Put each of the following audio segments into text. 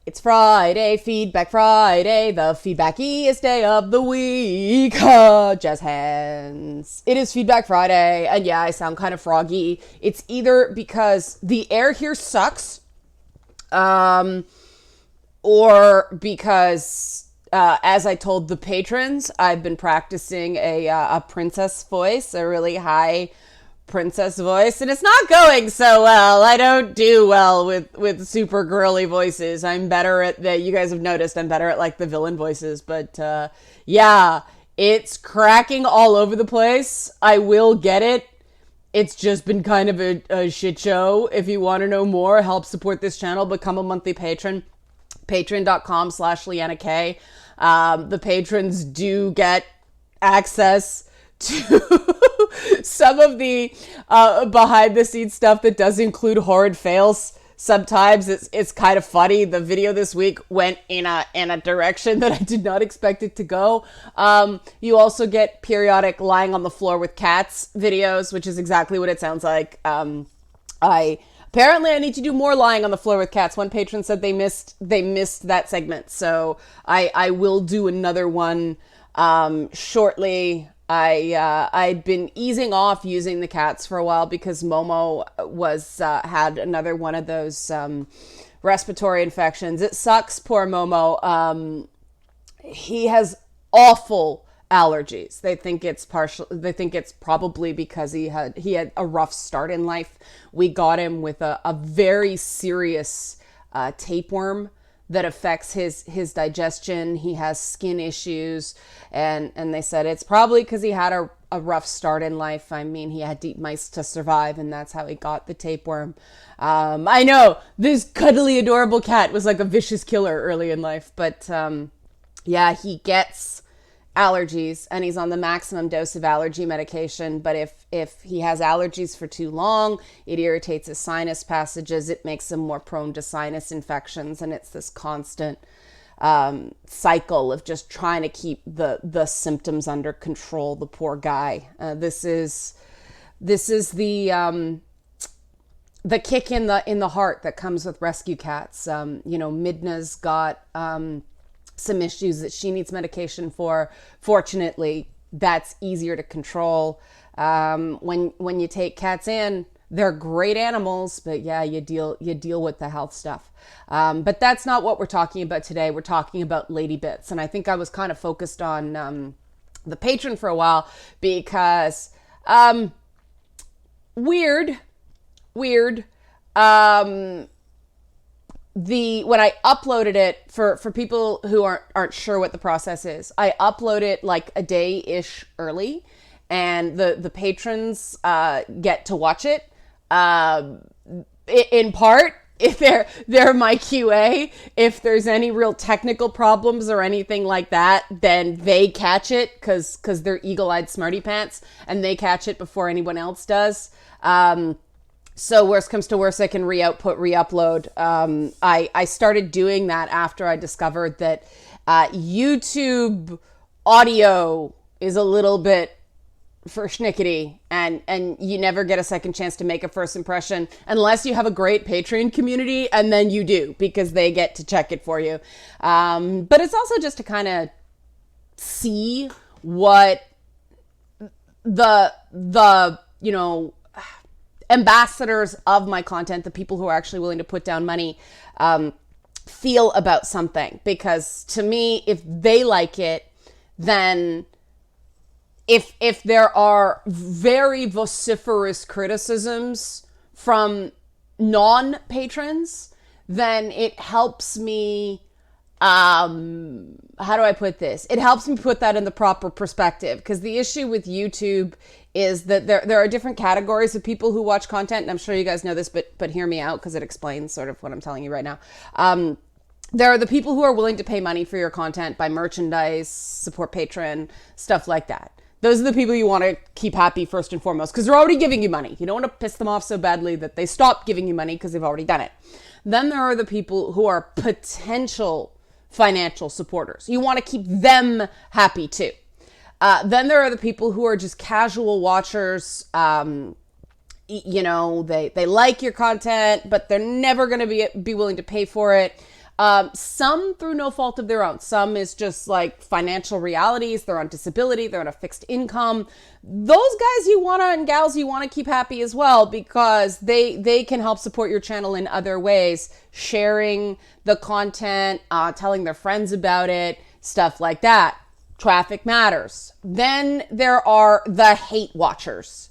It's Friday, Feedback Friday, the feedbackiest day of the week. Jazz hands. It is Feedback Friday, and yeah, I sound kind of froggy. It's either because the air here sucks, or because, as I told the patrons, I've been practicing a princess voice, a really high princess voice, and it's not going so well. I don't do well with super girly voices. I'm better at that. You guys have noticed I'm better at like the villain voices, but yeah, it's cracking all over the place. I will get it. It's just been kind of a shit show. If you want to know more, help support this channel, become a monthly patron. Patreon.com/Leanna K. The patrons do get access to some of the behind the scenes stuff that does include horrid fails. Sometimes it's kind of funny. The video this week went in a direction that I did not expect it to go. You also get periodic lying on the floor with cats videos, which is exactly what it sounds like. Apparently I need to do more lying on the floor with cats. One patron said they missed that segment, so I will do another one shortly. I'd been easing off using the cats for a while because Momo was had another one of those respiratory infections. It sucks, poor Momo. He has awful allergies. They think it's probably because he had a rough start in life. We got him with a very serious tapeworm that affects his digestion. He has skin issues, and they said it's probably because he had a rough start in life. I mean, he had to eat mice to survive, and that's how he got the tapeworm. I know, this cuddly, adorable cat was like a vicious killer early in life, but yeah, he gets allergies, and he's on the maximum dose of allergy medication. But if he has allergies for too long, it irritates his sinus passages. It makes him more prone to sinus infections, and it's this constant cycle of just trying to keep the symptoms under control. The poor guy. This is the kick in the heart that comes with rescue cats. Midna's got some issues that she needs medication for. Fortunately, that's easier to control. When you take cats in, they're great animals, but yeah, you deal with the health stuff. But that's not what we're talking about today. We're talking about Lady Bits, and I think I was kind of focused on the patron for a while because weird. When I uploaded it, for people who aren't sure what the process is, I upload it like a day-ish early, and the patrons get to watch it. In part, if they're my QA, if there's any real technical problems or anything like that, then they catch it because they're eagle-eyed smarty pants, and they catch it before anyone else does. So worst comes to worst, I can re-output, re-upload. I started doing that after I discovered that YouTube audio is a little bit for schnickety, and you never get a second chance to make a first impression unless you have a great Patreon community, and then you do, because they get to check it for you. But it's also just to kind of see what the ambassadors of my content, the people who are actually willing to put down money, feel about something. Because to me, if they like it, then if there are very vociferous criticisms from non-patrons, then it helps me, how do I put this? It helps me put that in the proper perspective, because the issue with YouTube is that there are different categories of people who watch content, and I'm sure you guys know this, but hear me out because it explains sort of what I'm telling you right now. There are the people who are willing to pay money for your content, buy merchandise, support Patreon, stuff like that. Those are the people you want to keep happy first and foremost, because they're already giving you money. You don't want to piss them off so badly that they stop giving you money because they've already done it. Then there are the people who are potential financial supporters. You want to keep them happy too. Then there are the people who are just casual watchers. They like your content, but they're never going to be willing to pay for it. Some through no fault of their own. Some is just like financial realities. They're on disability. They're on a fixed income. Those guys and gals you want to keep happy as well, because they can help support your channel in other ways, sharing the content, telling their friends about it, stuff like that. Traffic matters. Then there are the hate watchers.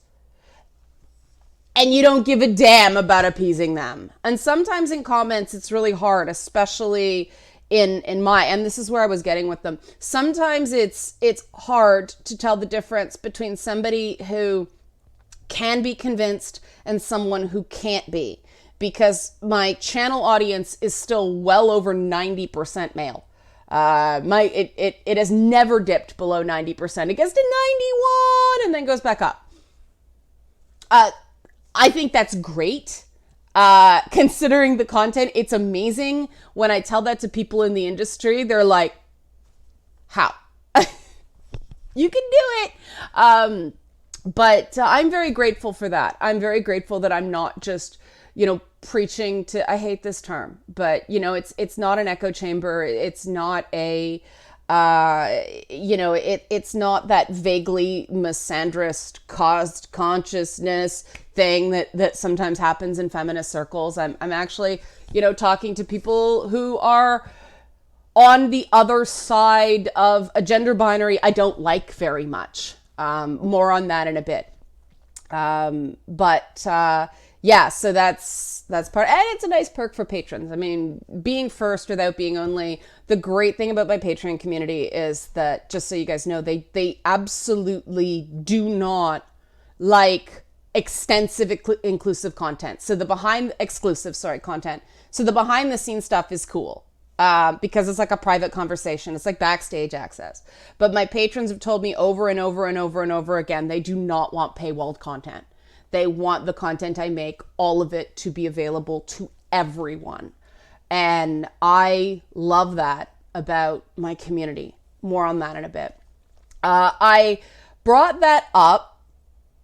And you don't give a damn about appeasing them. And sometimes in comments, it's really hard, especially and this is where I was getting with them. Sometimes it's hard to tell the difference between somebody who can be convinced and someone who can't be, because my channel audience is still well over 90% male. It has never dipped below 90%. It gets to 91 and then goes back up. I think that's great. Considering the content, it's amazing. When I tell that to people in the industry, they're like, how? You can do it. But I'm very grateful for that. I'm very grateful that I'm not just, preaching to, I hate this term, but it's not an echo chamber. It's not a, it's not that vaguely misandrist caused consciousness thing that sometimes happens in feminist circles. I'm actually, talking to people who are on the other side of a gender binary I don't like very much. More on that in a bit. Yeah, so that's part, and it's a nice perk for patrons. I mean, being first without being only. The great thing about my Patreon community is that, just so you guys know, they absolutely do not like extensive inclusive content. So the behind the scenes stuff is cool. Because it's like a private conversation. It's like backstage access. But my patrons have told me over and over and over and over again, they do not want paywalled content. They want the content I make, all of it, to be available to everyone. And I love that about my community. More on that in a bit. I brought that up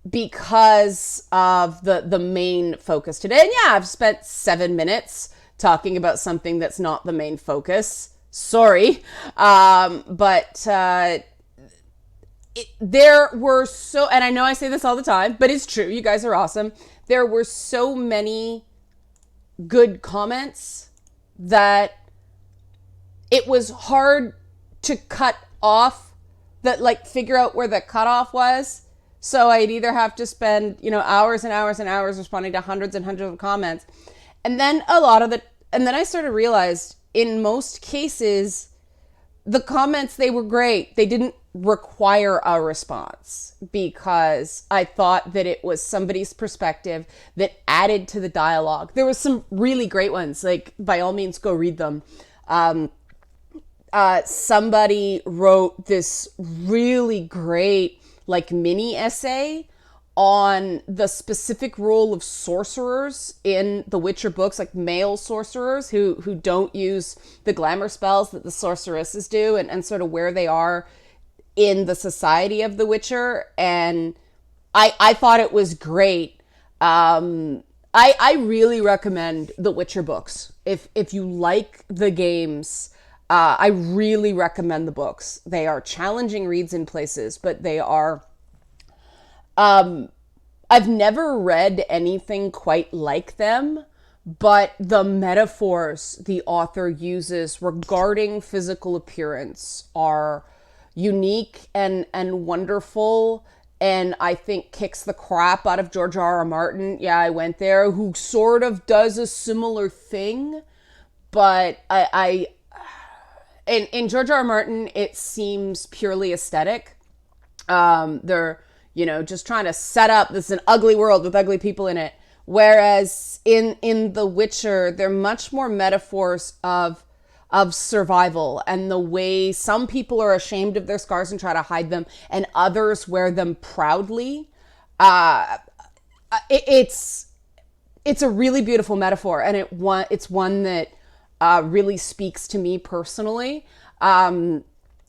because of the main focus today. And yeah, I've spent 7 minutes talking about something that's not the main focus. Sorry. There were and I know I say this all the time, but it's true. You guys are awesome. There were so many good comments that it was hard to cut off, figure out where the cutoff was. So I'd either have to spend, hours and hours and hours responding to hundreds and hundreds of comments. And then and then I sort of realized, in most cases, the comments, they were great. They didn't require a response, because I thought that it was somebody's perspective that added to the dialogue. There was some really great ones, by all means, go read them. Somebody wrote this really great, mini essay on the specific role of sorcerers in the Witcher books, male sorcerers who don't use the glamour spells that the sorceresses do, and sort of where they are in the society of the Witcher. And I thought it was great. I really recommend the Witcher books. If you like the games, I really recommend the books. They are challenging reads in places, but they are... I've never read anything quite like them, but the metaphors the author uses regarding physical appearance are unique and wonderful, and I think kicks the crap out of George R.R. Martin. Yeah, I went there, who sort of does a similar thing, but in George R.R. Martin, it seems purely aesthetic. They're just trying to set up this is an ugly world with ugly people in it. Whereas in The Witcher, they're much more metaphors of survival, and the way some people are ashamed of their scars and try to hide them, and others wear them proudly. It's a really beautiful metaphor, and it's one that really speaks to me personally.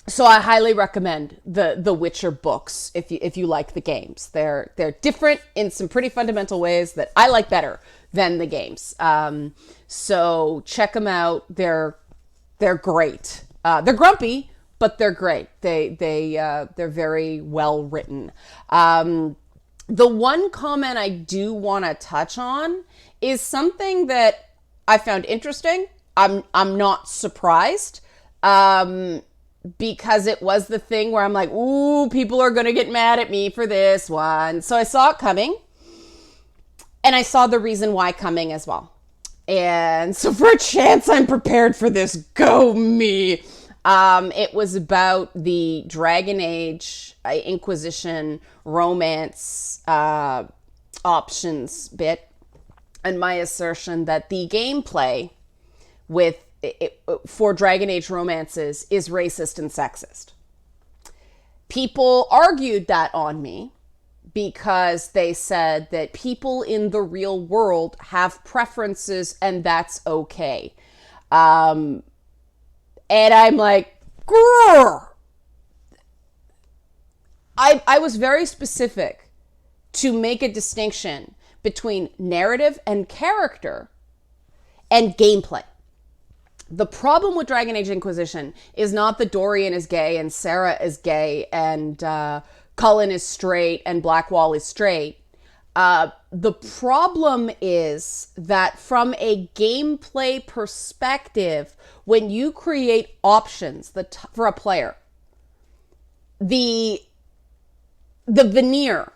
So I highly recommend the Witcher books if you like the games. They're different in some pretty fundamental ways that I like better than the games. So check them out. They're they're great. They're grumpy, but they're great. They're very well written. The one comment I do want to touch on is something that I found interesting. I'm not surprised, because it was the thing where I'm like, ooh, people are going to get mad at me for this one. So I saw it coming, and I saw the reason why coming as well. And so for a chance I'm prepared for this, go me. It was about the Dragon Age Inquisition romance options bit, and my assertion that the gameplay for Dragon Age romances is racist and sexist. People argued that on me because they said that people in the real world have preferences and that's okay. And I'm like, grrr. I was very specific to make a distinction between narrative and character and gameplay. The problem with Dragon Age Inquisition is not that Dorian is gay and Sarah is gay and Cullen is straight and Blackwall is straight. The problem is that from a gameplay perspective, when you create options for a player, the veneer,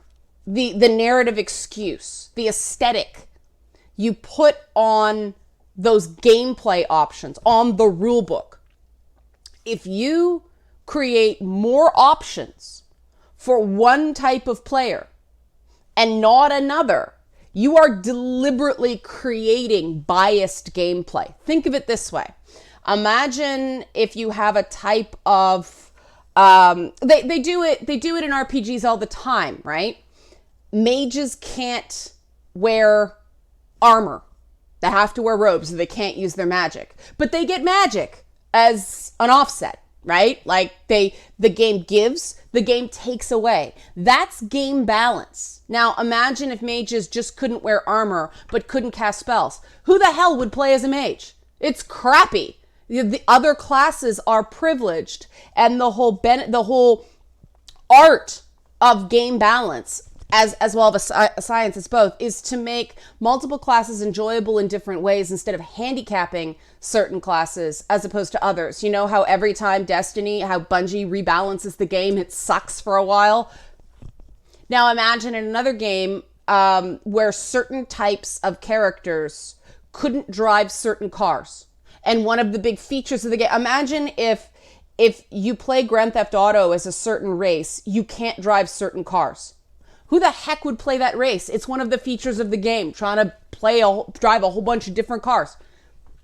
the narrative excuse, the aesthetic you put on those gameplay options on the rule book. If you create more options for one type of player and not another, you are deliberately creating biased gameplay. Think of it this way. Imagine if you have a type of they do it in RPGs all the time, right? Mages can't wear armor. They have to wear robes, so they can't use their magic. But they get magic as an offset, right? Like the game gives, the game takes away. That's game balance. Now imagine if mages just couldn't wear armor, but couldn't cast spells. Who the hell would play as a mage? It's crappy. The other classes are privileged, and the whole art of game balance, as well as a science as both, is to make multiple classes enjoyable in different ways instead of handicapping certain classes as opposed to others. You know how every time Destiny, how Bungie rebalances the game, it sucks for a while? Now imagine in another game where certain types of characters couldn't drive certain cars. And one of the big features of the game, imagine if you play Grand Theft Auto as a certain race, you can't drive certain cars. Who the heck would play that race? It's one of the features of the game, trying to drive a whole bunch of different cars.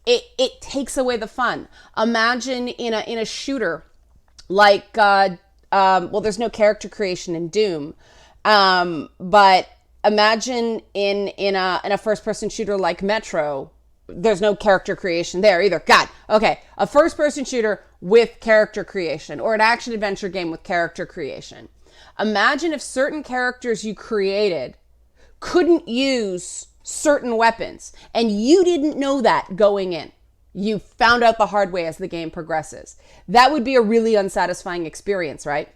It takes away the fun. Imagine in a shooter like, there's no character creation in Doom, but imagine in a first-person shooter like Metro, there's no character creation there either. God, okay, a first-person shooter with character creation, or an action-adventure game with character creation. Imagine if certain characters you created couldn't use certain weapons, and you didn't know that going in. You found out the hard way as the game progresses. That would be a really unsatisfying experience, right?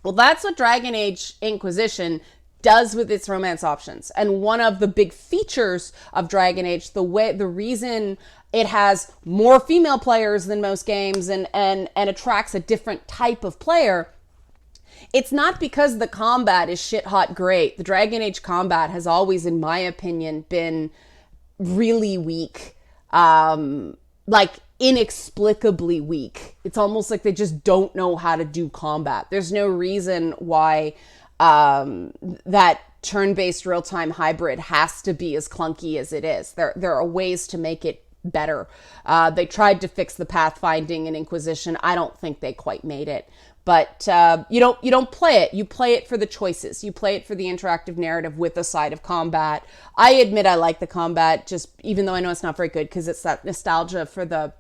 Well, that's what Dragon Age Inquisition does with its romance options. And one of the big features of Dragon Age, the reason it has more female players than most games and attracts a different type of player, it's not because the combat is shit hot great. The Dragon Age combat has always, in my opinion, been really weak. Like inexplicably weak. It's almost like they just don't know how to do combat. There's no reason why that turn-based real-time hybrid has to be as clunky as it is. There are ways to make it better. They tried to fix the pathfinding in Inquisition. I don't think they quite made it. But you don't play it. You play it for the choices. You play it for the interactive narrative with a side of combat. I admit I like the combat, just even though I know it's not very good, because it's that nostalgia for the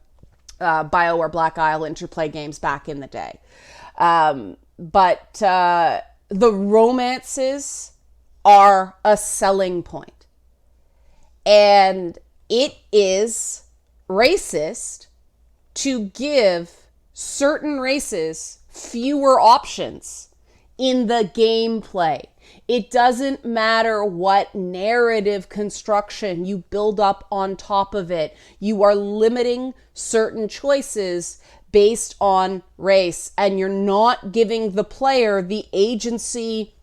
BioWare Black Isle Interplay games back in the day. But the romances are a selling point. And it is racist to give certain races fewer options in the gameplay. It doesn't matter what narrative construction you build up on top of it. You are limiting certain choices based on race, and you're not giving the player the agency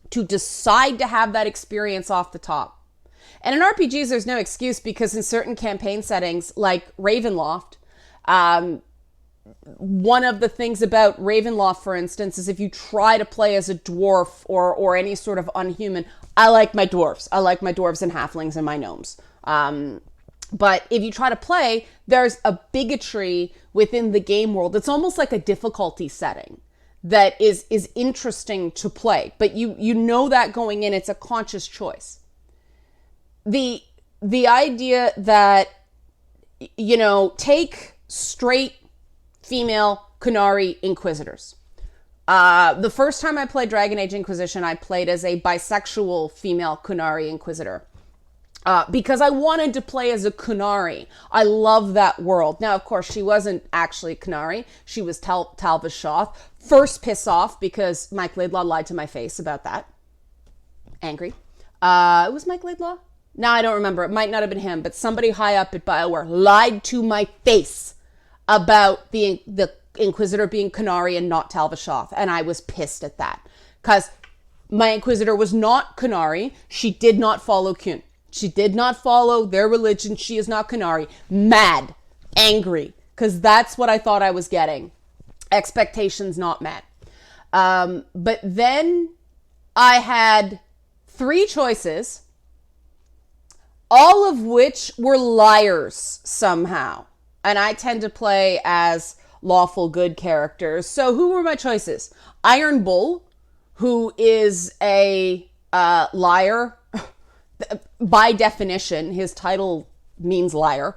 to decide to have that experience off the top. And in RPGs, there's no excuse, because in certain campaign settings, like Ravenloft, one of the things about Ravenloft, for instance, is if you try to play as a dwarf or any sort of unhuman, I like my dwarves. I like my dwarves and halflings and my gnomes. But if you try to play, there's a bigotry within the game world. It's almost like a difficulty setting that is interesting to play. But you know that going in, it's a conscious choice. The idea that, take straight female Qunari Inquisitors. The first time I played Dragon Age Inquisition, I played as a bisexual female Qunari Inquisitor. Because I wanted to play as a Qunari. I love that world. Now, of course, she wasn't actually Qunari. She was Talvas Shoth. First piss off because Mike Laidlaw lied to my face about that. Angry. It was Mike Laidlaw? No, I don't remember. It might not have been him, but somebody high up at BioWare lied to my face about the Inquisitor being Qunari and not Talvas Shoth, and I was pissed at that. Because my Inquisitor was not Qunari. She did not follow Qun. She did not follow their religion. She is not Qunari. Mad. Angry. Because that's what I thought I was getting. Expectations not met. But then I had 3 choices, all of which were liars somehow. And I tend to play as lawful good characters. So who were my choices? Iron Bull, who is a liar. By definition, his title means liar.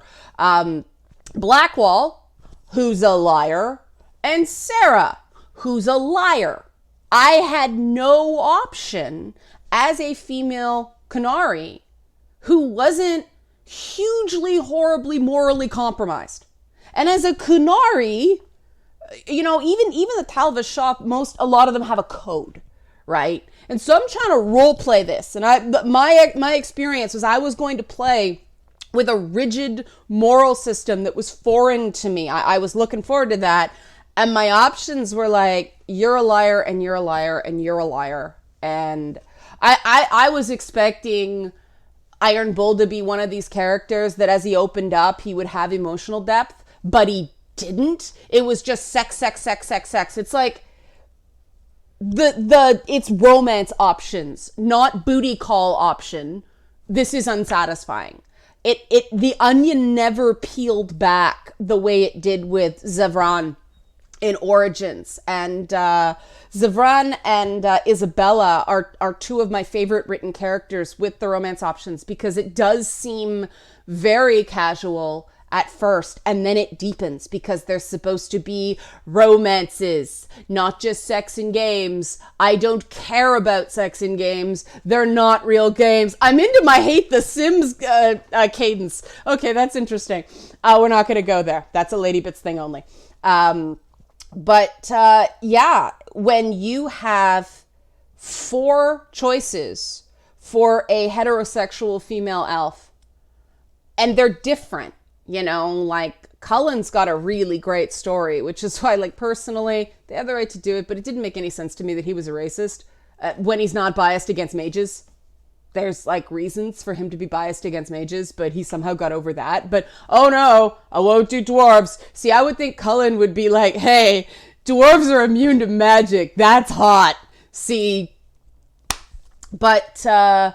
Blackwall, who's a liar. And Sarah, who's a liar. I had no option as a female Qunari who wasn't hugely, horribly, morally compromised. And as a Qunari, even the Talvas Shoth, a lot of them have a code, right? And so I'm trying to role play this. And my experience was I was going to play with a rigid moral system that was foreign to me. I was looking forward to that. And my options were like, you're a liar, and you're a liar, and you're a liar. And I was expecting Iron Bull to be one of these characters that as he opened up, he would have emotional depth, but he didn't. It was just sex. It's like it's romance options, not booty call option. This is unsatisfying. The onion never peeled back the way it did with Zevran in Origins. And Zevran and Isabella are 2 of my favorite written characters with the romance options, because it does seem very casual at first, and then it deepens because there's supposed to be romances, not just sex in games. I don't care about sex in games. They're not real games. I'm into my hate the Sims cadence. Okay, that's interesting. We're not going to go there. That's a Lady Bits thing only. But when you have 4 choices for a heterosexual female elf, and they're different, like Cullen's got a really great story, which is why, personally, they have the right to do it, but it didn't make any sense to me that he was a racist when he's not biased against mages. There's reasons for him to be biased against mages, but he somehow got over that. But, oh no, I won't do dwarves. See, I would think Cullen would be like, hey, dwarves are immune to magic. That's hot. See, but, and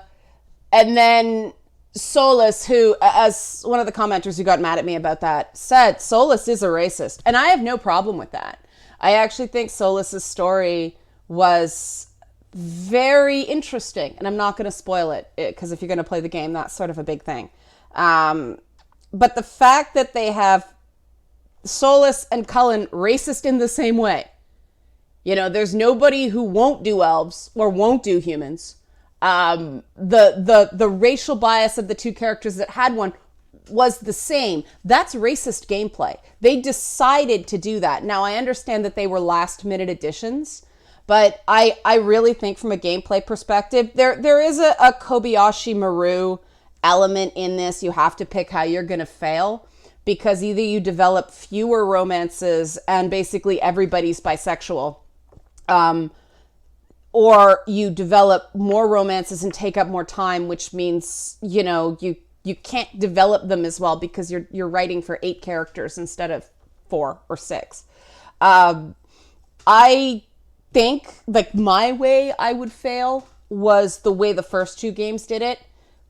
then Solus, who, as one of the commenters who got mad at me about that said, Solus is a racist. And I have no problem with that. I actually think Solus's story was very interesting, and I'm not going to spoil it, because if you're going to play the game, that's sort of a big thing. But the fact that they have Solus and Cullen racist in the same way, there's nobody who won't do elves or won't do humans. The racial bias of the 2 characters that had one was the same. That's racist gameplay. They decided to do that. Now, I understand that they were last minute additions, but I really think from a gameplay perspective, there is a Kobayashi Maru element in this. You have to pick how you're going to fail, because either you develop fewer romances and basically everybody's bisexual, or you develop more romances and take up more time, which means, you can't develop them as well because you're writing for 8 characters instead of 4 or 6. I think like my way I would fail was the way the first 2 games did it,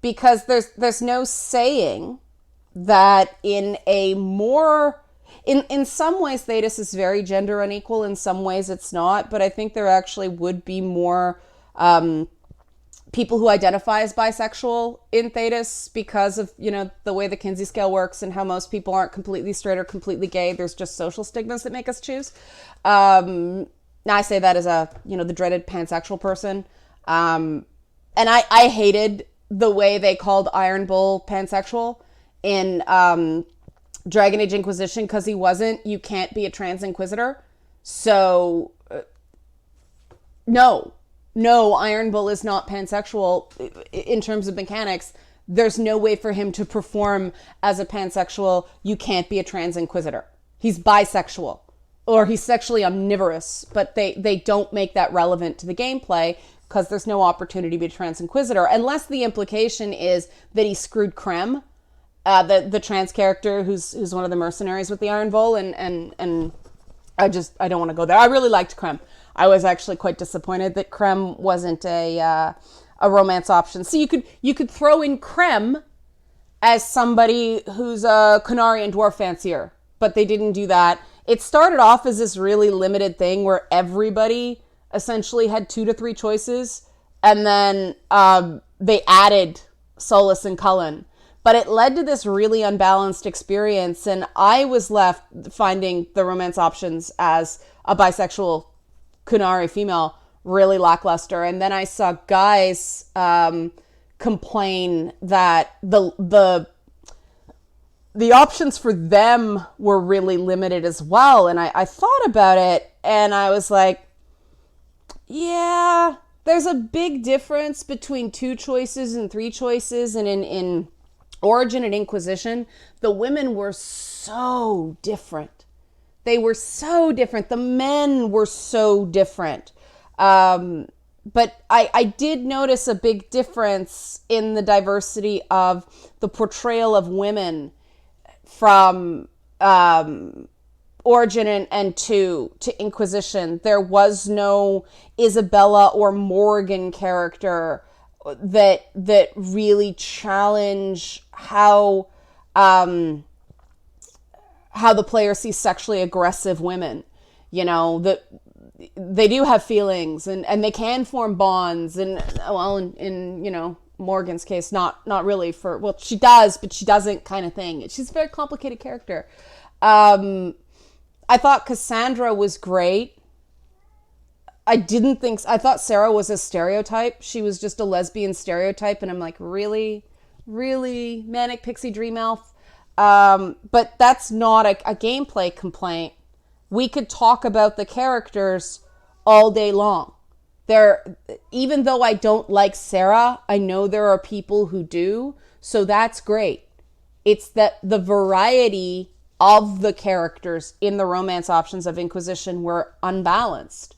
because there's no saying that in some ways Thetis is very gender unequal, in some ways it's not, but I think there actually would be more people who identify as bisexual in Thetis because of, the way the Kinsey scale works and how most people aren't completely straight or completely gay. There's just social stigmas that make us choose. Now I say that as the dreaded pansexual person. And I hated the way they called Iron Bull pansexual in Dragon Age Inquisition, because he wasn't. You can't be a trans inquisitor. So, no, Iron Bull is not pansexual in terms of mechanics. There's no way for him to perform as a pansexual. You can't be a trans inquisitor. He's bisexual, or he's sexually omnivorous, but they don't make that relevant to the gameplay because there's no opportunity to be a trans inquisitor, unless the implication is that he screwed Krem, the trans character who's one of the mercenaries with the Iron Bull, and I don't want to go there. I really liked Krem. I was actually quite disappointed that Krem wasn't a romance option. So you could throw in Krem as somebody who's a Qunari dwarf fancier, but they didn't do that. It started off as this really limited thing where everybody essentially had 2 to 3 choices, and then they added Solas and Cullen. But it led to this really unbalanced experience, and I was left finding the romance options as a bisexual Qunari female really lackluster. And then I saw guys complain that the options for them were really limited as well. And I thought about it, and I was like, yeah, there's a big difference between 2 choices and 3 choices. And in Origin and Inquisition, the women were so different. They were so different. The men were so different. But I did notice a big difference in the diversity of the portrayal of women from Origin and to Inquisition. There was no Isabella or Morgan character that really challenge how the player sees sexually aggressive women. That they do have feelings and they can form bonds, and well, in Morgan's case, not really she does, but she doesn't kind of thing. She's a very complicated character. I thought Cassandra was great. I thought Sarah was a stereotype. She was just a lesbian stereotype. And I'm like, really? Manic Pixie Dream Elf? But that's not a gameplay complaint. We could talk about the characters all day long. Even though I don't like Sarah, I know there are people who do. So that's great. It's that the variety of the characters in the romance options of Inquisition were unbalanced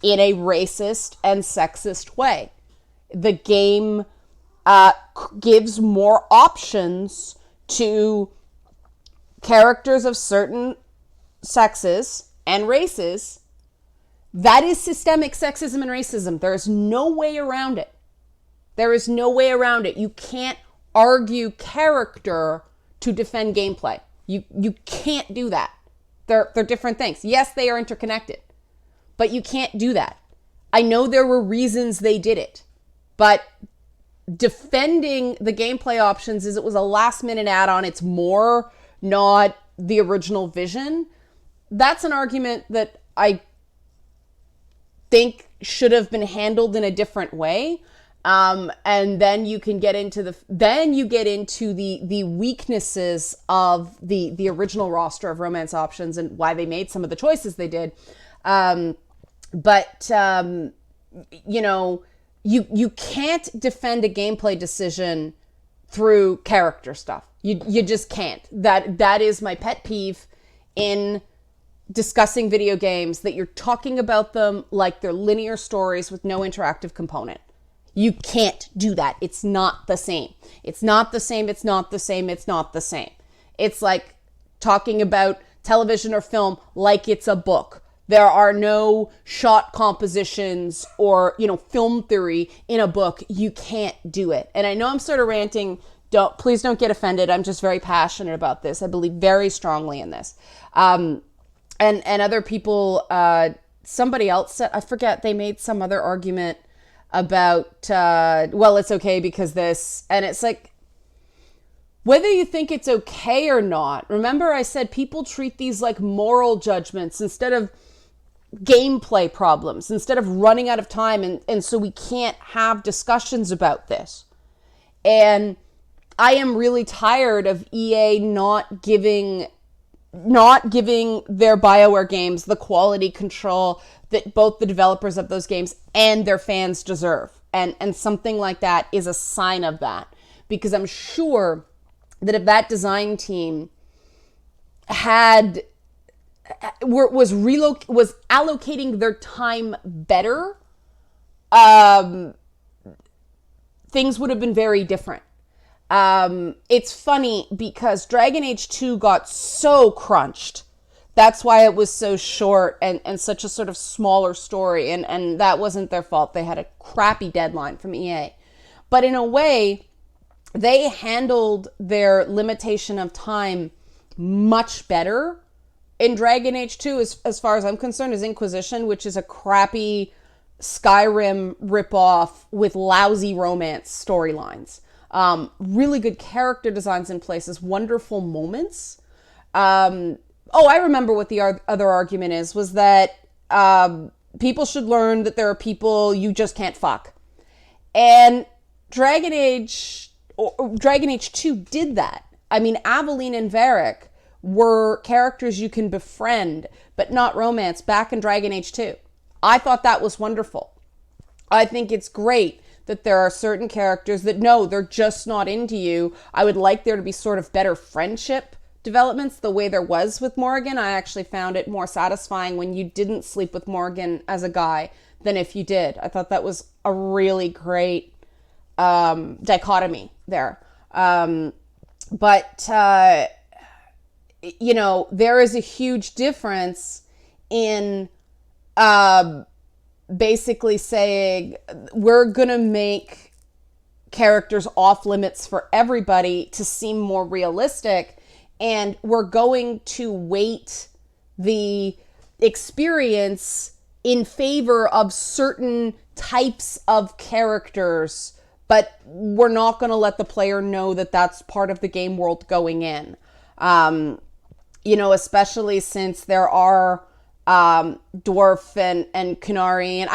in a racist and sexist way. The game gives more options to characters of certain sexes and races. That is systemic sexism and racism. There is no way around it. You can't argue character to defend gameplay. You can't do that. They're different things. Yes, they are interconnected, but you can't do that. I know there were reasons they did it, but defending the gameplay options is it was a last minute add-on. It's more not the original vision. That's an argument that I think should have been handled in a different way. And then you can get into the weaknesses of the original roster of romance options and why they made some of the choices they did. But you know, you can't defend a gameplay decision through character stuff. You just can't. That is my pet peeve in discussing video games, that you're talking about them like they're linear stories with no interactive component. You can't do that. It's not the same. It's not the same. It's not the same. It's not the same. It's like talking about television or film like it's a book. There are no shot compositions or, you know, film theory in a book. You can't do it. And I know I'm sort of ranting. Please don't get offended. I'm just very passionate about this. I believe very strongly in this. And other people, somebody else said, I forget, they made some other argument about, well, it's okay because this, and it's like, whether you think it's okay or not, remember I said people treat these like moral judgments instead of gameplay problems, instead of running out of time, and so we can't have discussions about this. And I am really tired of EA not giving their BioWare games the quality control that both the developers of those games and their fans deserve. And something like that is a sign of that. Because I'm sure that if that design team was allocating their time better, things would have been very different. It's funny because Dragon Age 2 got so crunched. That's why it was so short and such a sort of smaller story. And that wasn't their fault. They had a crappy deadline from EA. But in a way, they handled their limitation of time much better in Dragon Age 2, as far as I'm concerned, is Inquisition, which is a crappy Skyrim ripoff with lousy romance storylines. Really good character designs in places, wonderful moments. I remember what the other argument was that people should learn that there are people you just can't fuck. And Dragon Age 2 did that. I mean, Aveline and Varric were characters you can befriend, but not romance, back in Dragon Age 2. I thought that was wonderful. I think it's great that there are certain characters that, no, they're just not into you. I would like there to be sort of better friendship developments the way there was with Morrigan. I actually found it more satisfying when you didn't sleep with Morrigan as a guy than if you did. I thought that was a really great dichotomy there. But there is a huge difference in basically saying we're going to make characters off limits for everybody to seem more realistic, and we're going to weight the experience in favor of certain types of characters, but we're not going to let the player know that that's part of the game world going in. Especially since there are Dwarf and Qunari, and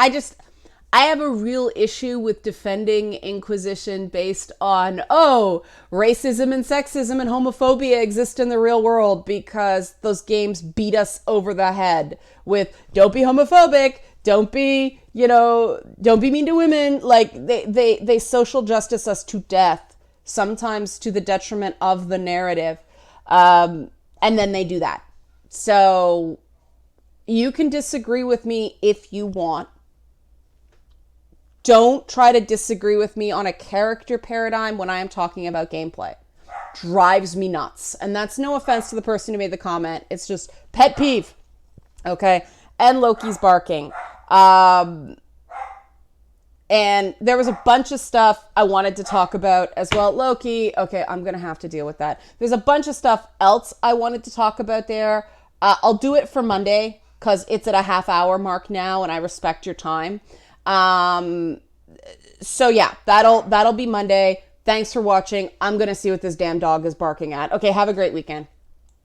I have a real issue with defending Inquisition based on, racism and sexism and homophobia exist in the real world, because those games beat us over the head with don't be homophobic, don't be mean to women. Like they social justice us to death, sometimes to the detriment of the narrative. And then they do that. So you can disagree with me if you want. Don't try to disagree with me on a character paradigm when I am talking about gameplay. Drives me nuts. And that's no offense to the person who made the comment. It's just pet peeve. Okay? And Loki's barking. And there was a bunch of stuff I wanted to talk about as well. Loki, okay, I'm going to have to deal with that. There's a bunch of stuff else I wanted to talk about there. I'll do it for Monday because it's at a half-hour mark now and I respect your time. So yeah, that'll be Monday. Thanks for watching. I'm going to see what this damn dog is barking at. Okay, have a great weekend.